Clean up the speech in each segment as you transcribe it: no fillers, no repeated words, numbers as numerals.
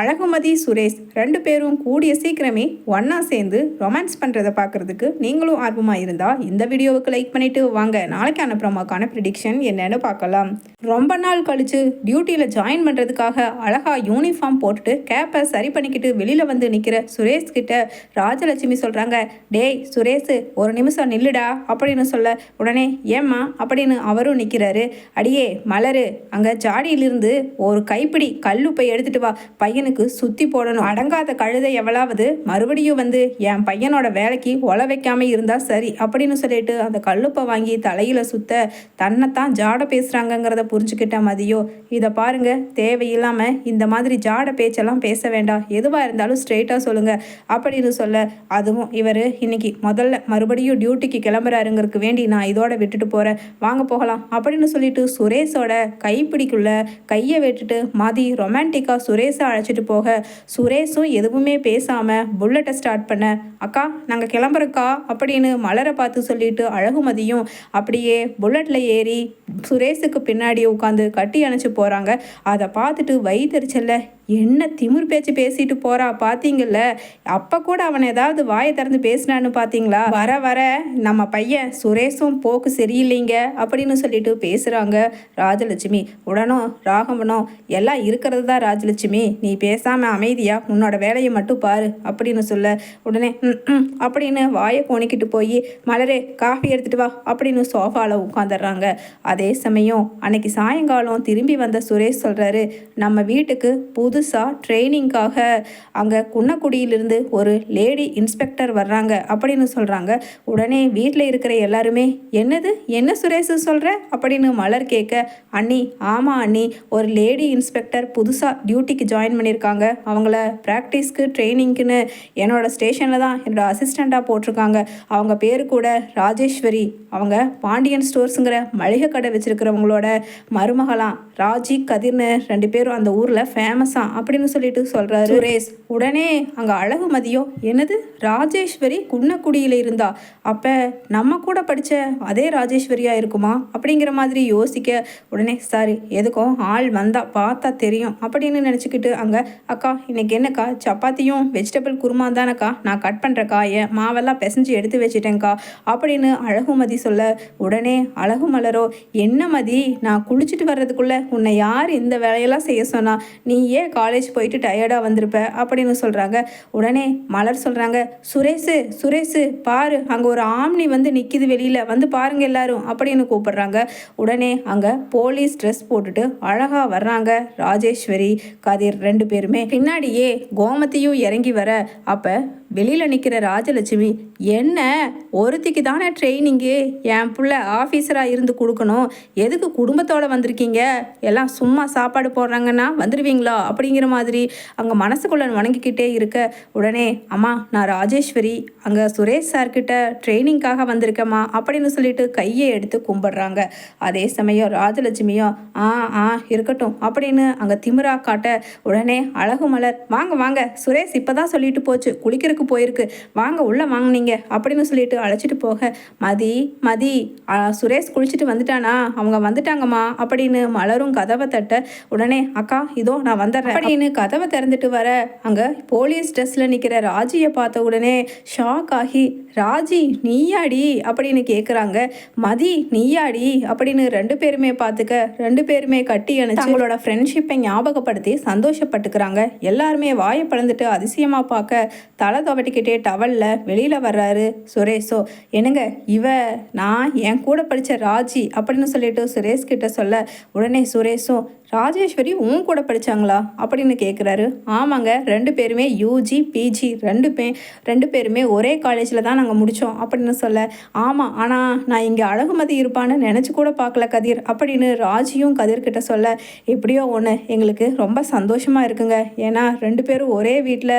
அழகுமதி சுரேஷ் 2 பேரும் கூடிய சீக்கிரமே ஒன்றா சேர்ந்து ரொமான்ஸ் பண்ணுறதை பார்க்குறதுக்கு நீங்களும் ஆர்வமாக இருந்தால் இந்த வீடியோவுக்கு லைக் பண்ணிவிட்டு வாங்க நாளைக்கான ப்ரோமோக்கான ப்ரிடிக்ஷன் என்னென்னு பார்க்கலாம். ரொம்ப நாள் கழித்து டியூட்டியில் ஜாயின் பண்ணுறதுக்காக அழகாக யூனிஃபார்ம் போட்டுட்டு கேப்பை சரி பண்ணிக்கிட்டு வெளியில் வந்து நிற்கிற சுரேஷ் கிட்ட ராஜலட்சுமி சொல்கிறாங்க, டேய் சுரேஷ் ஒரு நிமிஷம் நில்லுடா அப்படின்னு சொல்ல, உடனே ஏம்மா அப்படின்னு அவரும் நிற்கிறாரு. அடியே மலரு, அங்கே ஜாடியிலிருந்து ஒரு கைப்பிடி கல்லுப்பை எடுத்துகிட்டு வா, பையனுக்கு சுற்றி போடணும். அடங்காத கழுதை எவ்வளவு மறுபடியும் வந்து என் பையனோட வேலைக்கு ஒல வைக்காம இருந்தால் சரி அப்படின்னு சொல்லிட்டு அந்த கல்லுப்பை வாங்கி தலையில் சுத்த தன்னைத்தான் ஜாட பேசுகிறாங்கங்கிறத புரிஞ்சுக்கிட்ட மதியோ, இதை பாருங்க, தேவையில்லாமல் இந்த மாதிரி ஜாட பேச்செல்லாம் பேச வேண்டாம், எதுவாக இருந்தாலும் ஸ்ட்ரெயிட்டாக சொல்லுங்கள் அப்படின்னு சொல்ல, அதுவும் இவர் இன்னைக்கு முதல்ல மறுபடியும் டியூட்டிக்கு கிளம்புறாருங்கிறதுக்கு வேண்டி நான் இதோட விட்டுட்டு போகிறேன், வாங்க போகலாம் அப்படின்னு சொல்லிட்டு சுரேஷோட கைப்பிடிக்குள்ள கையை விட்டுட்டு மதி ரொமான்டிக்காக சுரேஷை அழைச்சிட்டு போக, சுரேஷும் எதுவுமே பேசாமல் புல்லட்டை ஸ்டார்ட் பண்ண, அக்கா நாங்கள் கிளம்புறக்கா அப்படின்னு மலரை பார்த்து சொல்லிட்டு அழகுமதியும் அப்படியே புல்லட்டில் ஏறி சுரேஷுக்கு பின்னாடி உட்காந்து கட்டி அணைச்சி போகிறாங்க. அதை பார்த்துட்டு வயிற்றுச்சல்ல என்ன திமிர் பேச்சு பேசிட்டு போறா பார்த்தீங்கல்ல, அப்போ கூட அவன் ஏதாவது வாயை திறந்து பேசினான்னு பார்த்தீங்களா, வர வர நம்ம பையன் சுரேஷும் போக்கு சரியில்லைங்க அப்படின்னு சொல்லிட்டு பேசுகிறாங்க ராஜலட்சுமி. உடனும் ராகவனும் எல்லாம் இருக்கிறது தான் ராஜலட்சுமி, நீ பேசாமல் அமைதியா உன்னோட வேலையை மட்டும் பாரு அப்படின்னு சொல்ல, உடனே அப்படின்னு வாயை கோணிக்கிட்டு போய் மலரே காஃபி எடுத்துட்டு வா அப்படின்னு சோஃபாவில் உட்காந்துடுறாங்க. அதே சமயம் அன்னைக்கு சாயங்காலம் திரும்பி வந்த சுரேஷ் சொல்கிறாரு, நம்ம வீட்டுக்கு புதுசாக ட்ரைனிங்காக அங்கே குன்னக்குடியிலிருந்து ஒரு லேடி இன்ஸ்பெக்டர் வர்றாங்க அப்படின்னு சொல்கிறாங்க. உடனே வீட்டில் இருக்கிற எல்லாருமே என்னது என்ன சுரேஷ் சொல்கிற அப்படின்னு மலர் கேட்க, அண்ணி ஆமாம் அண்ணி, ஒரு லேடி இன்ஸ்பெக்டர் புதுசாக டியூட்டிக்கு ஜாயின் பண்ணியிருக்காங்க, அவங்கள ப்ராக்டிஸ்க்கு ட்ரைனிங்க்குன்னு என்னோடய ஸ்டேஷனில் தான் என்னோடய அசிஸ்டண்ட்டாக போட்டிருக்காங்க, அவங்க பேர் கூட ராஜேஸ்வரி, அவங்க பாண்டியன் ஸ்டோர்ஸுங்கிற மளிகை கடை வச்சுருக்கிறவங்களோட மருமகளாம், ராஜி கதிர்னு 2 பேரும் அந்த ஊரில் ஃபேமஸாக அப்படின்னு சொல்லிட்டு சொல்கிறாரு சுரேஷ். உடனே அங்கே அழகுமதியோ என்னது ராஜேஸ்வரி குன்னக்குடியில் இருந்தா, அப்போ நம்ம கூட படித்த அதே ராஜேஸ்வரியாக இருக்குமா அப்படிங்கிற மாதிரி யோசிக்க, உடனே சாரி எதுக்கும் ஆள் வந்தால் பார்த்தா தெரியும் அப்படின்னு நினச்சிக்கிட்டு அங்கே, அக்கா இன்னைக்கு என்னக்கா சப்பாத்தியும் வெஜிடபிள் குருமா தானக்கா, நான் கட் பண்ணுறக்கா, என் மாவெல்லாம் பிசைஞ்சு எடுத்து வச்சிட்டேங்க்கா அப்படின்னு அழகுமதி சொல்ல, உடனே அழகுமலரோ என்ன மதி, நான் குளிச்சுட்டு வர்றதுக்குள்ளே உன்னை யார் இந்த வேலையெல்லாம் செய்ய சொன்னா, நீ ஏன் காலேஜ் போயிட்டு டயர்டாக வந்திருப்ப அப்படின்னு சொல்கிறாங்க. உடனே மலர் சொல்கிறாங்க, சுரேஷு பாரு அங்கே ஒரு ஆம்னி வந்து நிற்கிது, வெளியில் வந்து பாருங்க எல்லாரும் அப்படின்னு கூப்பிடுறாங்க. உடனே அங்கே போலீஸ் ட்ரெஸ் போட்டுட்டு அழகாக வர்றாங்க ராஜேஸ்வரி கதிர் 2 பேருமே. பின்னாடியே கோமதியும் இறங்கி வர, அப்போ வெளியில் நிற்கிற ராஜலட்சுமி, என்ன ஒருத்திக்கு தானே ட்ரைனிங்கு, என் பிள்ளை ஆஃபீஸராக இருந்து கொடுக்கணும், எதுக்கு குடும்பத்தோடு வந்திருக்கீங்க, எல்லாம் சும்மா சாப்பாடு போடுறாங்கன்னா வந்துடுவீங்களா அப்படிங்கிற மாதிரி அங்கே மனசுக்குள்ளே வணங்கிக்கிட்டே இருக்க, உடனே அம்மா நான் ராஜேஸ்வரி அங்கே சுரேஷ் சார்கிட்ட ட்ரைனிங்காக வந்திருக்கேம்மா அப்படின்னு சொல்லிட்டு கையை எடுத்து கும்பிட்றாங்க. அதே சமயம் ராஜலட்சுமியும் இருக்கட்டும் அப்படின்னு அங்கே திமிரா காட்ட, உடனே அழகுமலர் வாங்க வாங்க, சுரேஷ் இப்போ தான் சொல்லிட்டு போச்சு குளிக்கிறதுக்கு போயிருக்கு, வாங்க உள்ளே வாங்கினீங்க அப்படின்னு சொல்லிட்டு அழைச்சிட்டு போக, மதி சுரேஷ் குளிச்சுட்டு வந்துட்டானா, அவங்க வந்துட்டாங்கம்மா அப்படின்னு மலரும் கதவை தட்ட, உடனே அக்கா இதோ நான் வந்துடுறேன் அப்படின்னு கதவை திறந்துட்டு வர, அங்கே போலீஸ் ட்ரெஸ்ஸில் நிற்கிற ராஜியை பார்த்த உடனே ஷாக் ஆகி, ராஜி நீயாடி அப்படின்னு கேட்குறாங்க. மதி நீயாடி அப்படின்னு 2 பேருமே பார்த்துக்க 2 பேருமே கட்டி அணைச்சு அவங்களோட ஃப்ரெண்ட்ஷிப்பை ஞாபகப்படுத்தி சந்தோஷப்பட்டுக்கிறாங்க. எல்லாருமே வாயை பழந்துட்டு அதிசயமாக பார்க்க, தலை துவட்டிக்கிட்டே டவலில் வெளியில் வர்றாரு சுரேஷோ. என்னங்க இவ நான் என் கூட படித்த ராஜி அப்படின்னு சொல்லிட்டு சுரேஷ் கிட்ட சொல்ல, உடனே சுரேஷும் ராஜேஸ்வரி உன் கூட படித்தாங்களா அப்படின்னு கேட்குறாரு. ஆமாங்க 2 பேருமே யூஜி பிஜி 2 பேருமே ஒரே காலேஜில் தான் நாங்கள் முடித்தோம் அப்படின்னு சொல்ல, ஆமாம் ஆனால் நான் இங்கே அழகுமதி இருப்பான்னு நினச்சி கூட பார்க்கல கதிர் அப்படின்னு ராஜியும் கதிர்கிட்ட சொல்ல, எப்படியோ ஒன்று எங்களுக்கு ரொம்ப சந்தோஷமாக இருக்குங்க, ஏன்னா 2 பேரும் ஒரே வீட்டில்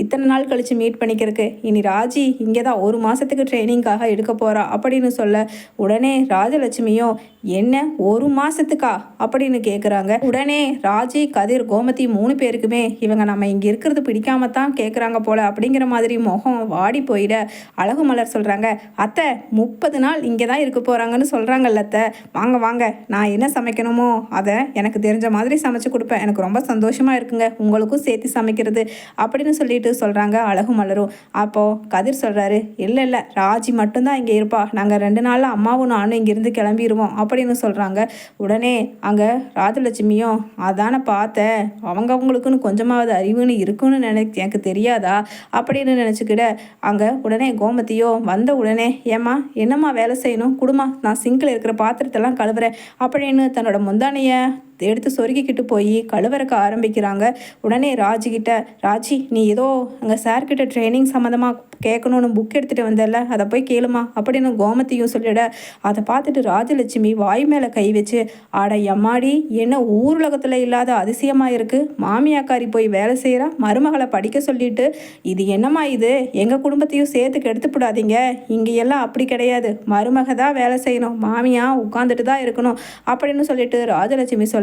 இத்தனை நாள் கழித்து மீட் பண்ணிக்கிறதுக்கு, இனி ராஜி இங்கே தான் 1 மாதத்துக்கு ட்ரைனிங்காக எடுக்க போகிறா அப்படின்னு சொல்ல, உடனே ராஜலட்சுமியும் என்ன 1 மாசத்துக்கா அப்படின்னு கேட்குறாங்க. உடனே ராஜி, கதிர், கோமதி 3 பேருக்குமே இவங்க நம்ம இங்கே இருக்கிறது பிடிக்காம தான் கேட்குறாங்க போல அப்படிங்கிற மாதிரி முகம் வாடி போயிட அழகுமலர் சொல்கிறாங்க, அத்தை 30 நாள் இங்கே தான் இருக்க போகிறாங்கன்னு சொல்கிறாங்கல்ல அத்தை, வாங்க வாங்க, நான் என்ன சமைக்கணுமோ அதை எனக்கு தெரிஞ்ச மாதிரி சமைச்சு கொடுப்பேன், எனக்கு ரொம்ப சந்தோஷமாக இருக்குங்க உங்களுக்கும் சேர்த்து சமைக்கிறது அப்படின்னு சொல்லிட்டு சொல்கிறாங்க அழகுமலரும். அப்போது கதிர் சொல்கிறாரு, இல்லை இல்லை, ராஜி மட்டும்தான் இங்கே இருப்பா, நாங்கள் 2 நாளில் அம்மாவும் நானும் இங்கேருந்து கிளம்பிடுவோம் அப்படின்னு சொல்கிறாங்க. உடனே அங்கே ராஜலட்சுமியும், அதானே பார்த்தேன், அவங்களுக்குன்னு கொஞ்சமாவது அறிவுன்னு இருக்குன்னு எனக்கு தெரியாதா அப்படின்னு நினச்சிக்கிட அங்கே உடனே கோமதியோ வந்த உடனே, ஏம்மா என்னம்மா வேலை செய்யணும், குடுமா, நான் சிங்கில் இருக்கிற பாத்திரத்தெல்லாம் கழுவுறேன் அப்படின்னு தன்னோட முந்தானையை எடுத்து சொருகிக்கிட்டு போய் கழுவறக்க ஆரம்பிக்கிறாங்க. உடனே ராஜிக்கிட்ட, ராஜி நீ ஏதோ அங்கே சார்கிட்ட ட்ரைனிங் சம்மந்தமாக கேட்கணுன்னு புக் எடுத்துகிட்டு வந்தல, அதை போய் கேளுமா அப்படின்னு கோமதியும் சொல்லிட அதை பார்த்துட்டு ராஜலட்சுமி வாய் மேலே கை வச்சு, ஆட எம்மாடி, என்ன ஊருலகத்தில் இல்லாத அதிசயமாக இருக்குது, மாமியாக்காரி போய் வேலை செய்கிறா, மருமகளை படிக்க சொல்லிட்டு, இது என்னம்மா இது, எங்கள் குடும்பத்தையும் சேர்த்துக்கு எடுத்துப்படாதீங்க, இங்கே எல்லாம் அப்படி கிடையாது, மருமக தான் வேலை செய்யணும், மாமியா உட்காந்துட்டு தான் இருக்கணும் அப்படின்னு சொல்லிட்டு ராஜலட்சுமி சொல்ல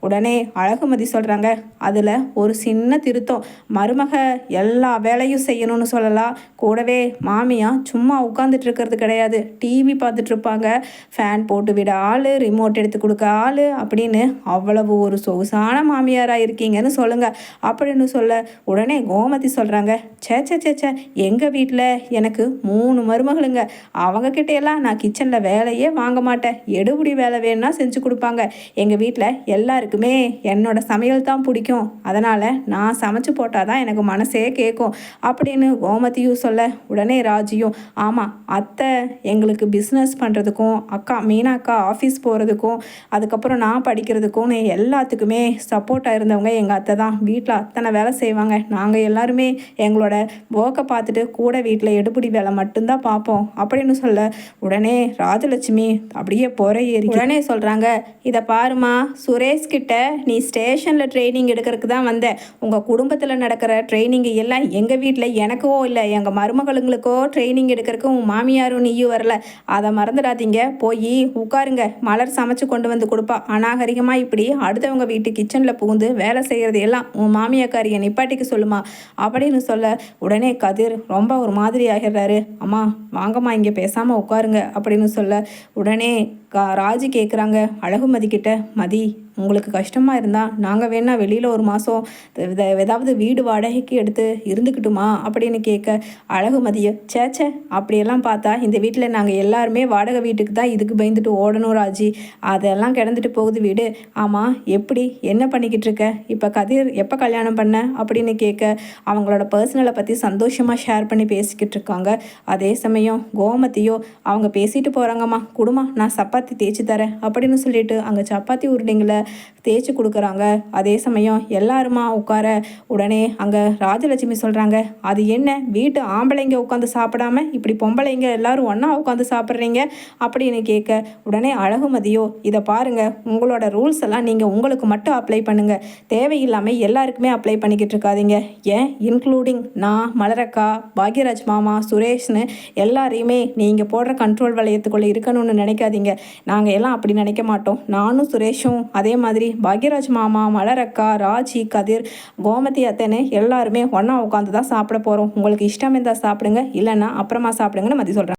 உடனே அழகுமதி சொல்கிறாங்க, அதில் ஒரு சின்ன திருத்தம், மருமக எல்லா வேலையும் செய்யணும்னு சொல்லலாம், கூடவே மாமியா சும்மா உட்காந்துட்டு இருக்கிறது கிடையாது, டிவி பார்த்துட்டு இருப்பாங்க, ஃபேன் போட்டு விட ஆள், ரிமோட் எடுத்து கொடுக்க ஆள் அப்படின்னு அவ்வளவு ஒரு சொகுசான மாமியாராக இருக்கீங்கன்னு சொல்லுங்கள் அப்படின்னு சொல்ல உடனே கோமதி சொல்கிறாங்க, சே எங்கள் வீட்டில் எனக்கு 3 மருமகளுங்க, அவங்கக்கிட்ட எல்லாம் நான் கிச்சனில் வேலையே வாங்க மாட்டேன், எடுபடி வேலை வேணும்னா செஞ்சு கொடுப்பாங்க, எங்கள் வீட்டில் எல்லாருக்குமே என்னோட சமையல் தான் பிடிக்கும், அதனால் நான் சமைச்சு போட்டால் தான் எனக்கு மனசே கேட்கும் அப்படின்னு கோமதியும் சொல்ல உடனே ராஜியும், ஆமாம் அத்தை எங்களுக்கு பிஸ்னஸ் பண்ணுறதுக்கும், அக்கா மீனாக்கா ஆஃபீஸ் போகிறதுக்கும், அதுக்கப்புறம் நான் படிக்கிறதுக்கும் எல்லாத்துக்குமே சப்போர்ட்டாக இருந்தவங்க எங்கள் அத்தை தான், வீட்டில் அத்தனை வேலை செய்வாங்க, நாங்கள் எல்லாருமே எங்களோட ஒர்க்கை பார்த்துட்டு கூட வீட்டில் எடுபடி வேலை மட்டும்தான் பார்ப்போம் அப்படின்னு சொல்ல உடனே ராஜலட்சுமி அப்படியே ஏறி உடனே சொல்கிறாங்க, இதை பாருமா, சுரேஷ்கிட்ட நீ ஸ்டேஷனில் ட்ரைனிங் எடுக்கிறதுக்கு தான் வந்த, உங்கள் குடும்பத்தில் நடக்கிற ட்ரைனிங் எல்லாம் எங்கள் வீட்டில் எனக்கோ இல்லை எங்கள் மருமகளுங்களுக்கோ ட்ரைனிங் எடுக்கிறதுக்கு உன் மாமியாரும் நீயும் வரல, அதை மறந்துடாதீங்க, போய் உட்காருங்க, மலர் சமைச்சு கொண்டு வந்து கொடுப்பா, அநாகரிகமாக இப்படி அடுத்தவங்க வீட்டு கிச்சனில் புகுந்து வேலை செய்கிறது எல்லாம் உன் மாமியாக்காரியை நிப்பாட்டிக்கு சொல்லுமா அப்படின்னு சொல்ல உடனே கதிர் ரொம்ப ஒரு மாதிரி ஆகிடுறாரு, அம்மா வாங்கம்மா இங்கே பேசாமல் உட்காருங்க அப்படின்னு சொல்ல உடனே ராஜி கேட்குறாங்க அழகுமதி கிட்ட, மதி உங்களுக்கு கஷ்டமாக இருந்தால் நாங்கள் வேணால் வெளியில் 1 மாதம் ஏதாவது வீடு வாடகைக்கு எடுத்து இருந்துக்கிட்டுமா அப்படின்னு கேட்க அழகுமதியை, சேச்சே அப்படியெல்லாம் பார்த்தா இந்த வீட்டில் நாங்கள் எல்லாருமே வாடகை வீட்டுக்கு தான் இதுக்கு பயந்துட்டு ஓடணும் ராஜி, அதெல்லாம் கிடந்துட்டு போகுது வீடு, ஆமாம் எப்படி என்ன பண்ணிக்கிட்டு இருக்க, இப்போ கதிர் எப்போ கல்யாணம் பண்ண அப்படின்னு கேட்க அவங்களோட பர்சனலை பற்றி சந்தோஷமாக ஷேர் பண்ணி பேசிக்கிட்டு இருக்காங்க. அதே சமயம் கோமதியோ அவங்க பேசிட்டு போகிறாங்கம்மா, குடுமா நான் சப்பாத்தி தேய்ச்சி தரேன் அப்படின்னு சொல்லிட்டு அங்கே சப்பாத்தி உருண்டைங்களை தேய்ச்சி கொடுக்குறாங்க. அதே சமயம் எல்லாருமா உட்கார உடனே அங்கே ராஜலட்சுமி சொல்கிறாங்க, அது என்ன வீட்டு ஆம்பளைங்க உட்காந்து சாப்பிடாம இப்படி பொம்பளைங்க எல்லாரும் ஒன்றா உட்காந்து சாப்பிட்றீங்க அப்படின்னு கேட்க உடனே அழகுமதியோ, இதை பாருங்கள், உங்களோட ரூல்ஸ் எல்லாம் நீங்கள் உங்களுக்கு மட்டும் அப்ளை பண்ணுங்கள், தேவையில்லாமல் எல்லாருக்குமே அப்ளை பண்ணிக்கிட்டு இருக்காதீங்க, ஏன் இன்க்ளூடிங் நான், மலரக்கா, பாக்யராஜ் மாமா, சுரேஷ்னு எல்லாரையுமே நீங்கள் போடுற கண்ட்ரோல் வளையத்துக்குள்ளே இருக்கணும்னு நினைக்காதீங்க, நாங்கள் எல்லாம் அப்படி நினைக்க மாட்டோம், நானும் சுரேஷும் அதே மாதிரி பாக்யராஜ் மாமா, மலரக்கா, ராஜி, கதிர், கோமதி அத்தைன்னு எல்லாருமே ஒன்றா உட்காந்து தான் சாப்பிட போகிறோம், உங்களுக்கு இஷ்டம் இருந்தால் சாப்பிடுங்க, இல்லைன்னா அப்புறமா சாப்பிடுங்கன்னு மதி சொல்கிறேன்.